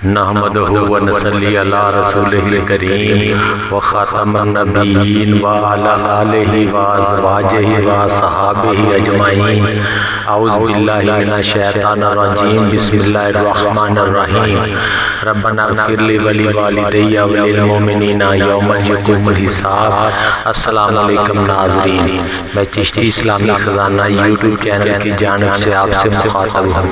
نحمدہ و نصلی علی رسولہ الکریم و خاتم النبیین و علی آلہ و ازواجہ و صحابہ اجمعین۔ اعوذ باللہ من الشیطان الرجیم، بسم اللہ الرحمن الرحیم۔ ربنا اغفر لی ولی والدی وللمؤمنین یوم یقوم الحساب۔ السلام علیکم ناظرین، میں چشتی اسلامی خزانہ یوٹیوب چینل کی جانب سے آپ سے مخاطب ہوں۔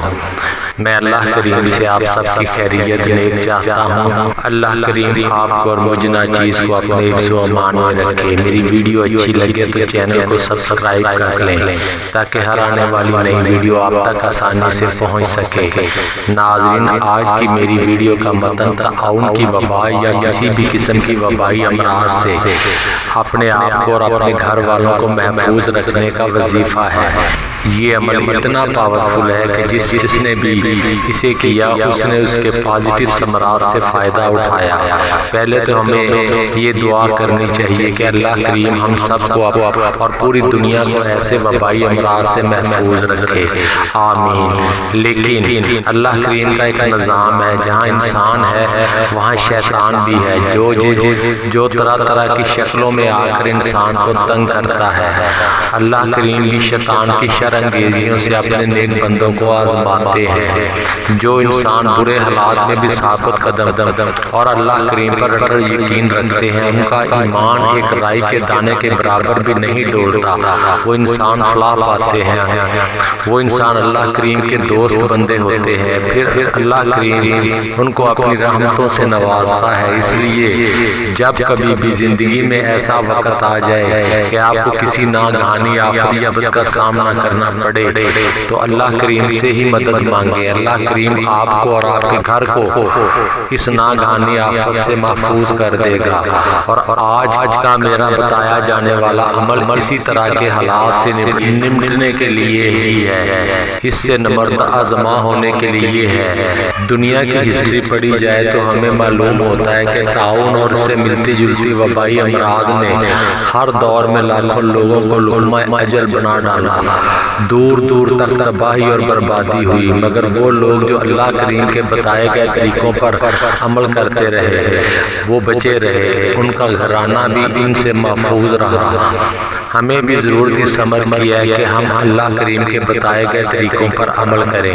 میں اللہ کریم سے آپ سب کی خیریت نیک چاہتا ہوں۔ اللہ کریم آپ کو اور مجھ ناچیز کو اپنے حفظ و امان میں رکھے۔ میری ویڈیو اچھی لگے تو چینل کو سبسکرائب کر لیں تاکہ ہر آنے والی نئی ویڈیو آپ تک آسانی سے پہنچ سکے۔ ناظرین، آج کی میری ویڈیو کا متن تعاون کی وبا یا کسی بھی قسم کی وبائی امراض سے اپنے آپ کو اور اپنے گھر والوں کو محفوظ رکھنے کا وظیفہ ہے۔ یہ عمل اتنا پاورفل ہے کہ جس نے بھی اسے کیا اس نے اس کے پازیٹیو ثمرات سے فائدہ اٹھایا۔ پہلے تو ہمیں یہ دعا کرنی چاہیے کہ اللہ کریم ہم سب کو اور پوری دنیا کو ایسے وبائی امراض سے محفوظ رکھے، آمین۔ لیکن اللہ کریم کا ایک نظام ہے، جہاں انسان ہے وہاں شیطان بھی ہے، جو طرح طرح کی شکلوں میں آ کر انسان کو تنگ کرتا ہے۔ اللہ کریم بھی شیطان کی شر انگیزیوں سے اپنے نیک بندوں کو آزماتے ہیں۔ جو انسان برے حالات میں بھی ثابت قدم اور اللہ کریم پر اٹل یقین رکھتے ہیں، ان کا ایمان ایک رائی کے دانے کے برابر بھی نہیں ڈولتا، وہ انسان فلاح پاتے ہیں، وہ انسان اللہ کریم کے دوست بندے ہوتے ہیں۔ پھر اللہ کریم ان کو اپنی رحمتوں سے نوازتا ہے۔ اس لیے جب کبھی بھی زندگی میں ایسا وقت آ جائے کہ آپ کو کسی ناگہانی آفت یا آفت کا سامنا کرنا پڑے تو اللہ کریم سے ہی مدد مانگے۔ اللہ کریم آپ کو اور آپ کے گھر کو اس ناگہانی آفت سے محفوظ کر دے گا۔ اور آج کا میرا بتایا جانے والا عمل اسی طرح کے حالات سے نمٹنے کے لیے ہی ہے، اس سے نمرد آزما ہونے کے لیے ہے۔ دنیا کی ہسٹری پڑھی جائے تو ہمیں معلوم ہوتا ہے کہ تعاون اور اس سے ملتی جلتی وبائی امراض نے ہر دور میں لاکھوں لوگوں کو لقمہ اجل بنا ڈالا، دور دور تک تباہی اور بربادی ہوئی، مگر وہ لوگ جو اللہ کریم کے بتائے گئے طریقوں پر عمل کرتے رہے وہ بچے رہے، ان کا گھرانہ بھی ان سے محفوظ رہا۔ ہمیں بھی ضرورت سمجھ کیا ہے کہ ہم اللہ کریم کے بتائے گئے طریقوں پر عمل کریں،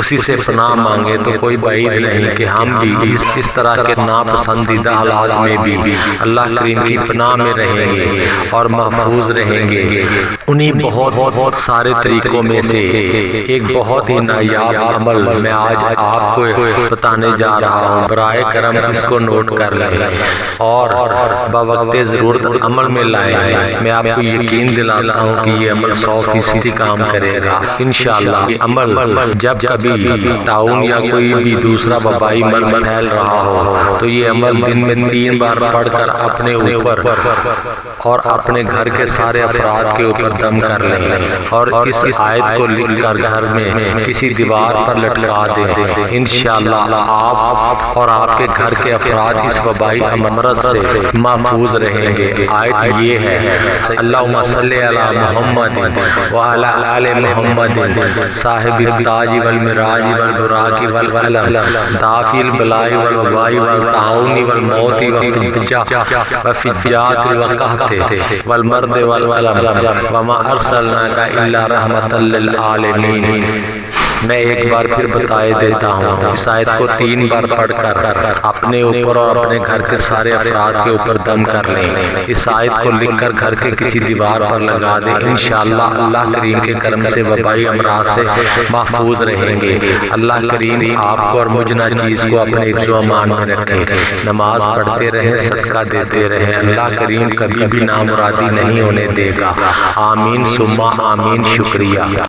اسی سے پناہ مانگے تو کوئی بعید نہیں کہ ہم بھی اس طرح کے ناپسندیدہ حالات میں بھی اللہ کریم کی پناہ میں رہیں گے اور محفوظ رہیں گے۔ انہی بہت سارے طریقوں میں سے ایک بہت ہی نایاب عمل میں آج آپ کو بتانے جا رہا ہوں۔ برائے کرم اس کو نوٹ کر لیں اور بوقت ضرورت عمل میں لائیں۔ میں آپ کو یقین دلاتا ہوں کہ یہ عمل 100% کام کرے گا انشاءاللہ۔ یہ عمل جب کبھی تعاون یا کوئی بھی دوسرا وبائی مرض پھیل رہا ہو تو یہ عمل دن میں 3 بار پڑھ کر اپنے اوپر اور اپنے گھر کے سارے افراد کے اوپر دم کر لیں اور اس آیت کو لکھ کر گھر میں کسی دیوار پر لٹکا دیں۔ انشاءاللہ آپ اور آپ کے گھر کے افراد اس وبائی مرض سے محفوظ رہیں گے۔ آیت یہ ہے، اللہم صلی علی محمد وعلی آل محمد صاحب التاج والمراج والبراق والعلم دافع البلاء والوباء والطاعون والموت وفجاءت الوقحة والمرض والألم وما ارسلناک الا رحمۃ للعالمین۔ میں ایک بار پھر بتائے دیتا ہوں، اس آیت کو 3 بار پڑھ کر اپنے اوپر اور اپنے گھر کے سارے افراد کے اوپر دم کر لیں۔ اس آیت کو لکھ کر گھر کے کسی دیوار پر لگا دیں۔ انشاءاللہ اللہ کریم کے کرم سے وبائی امراض سے محفوظ رہیں گے۔ اللہ کریم آپ کو اور مجھ ناچیز کو اپنے حفظ و امان میں رکھے۔ نماز پڑھتے رہیں، صدقہ دیتے رہیں، اللہ کریم کبھی بھی نامرادی نہیں ہونے دے گا، آمین ثم آمین۔ شکریہ۔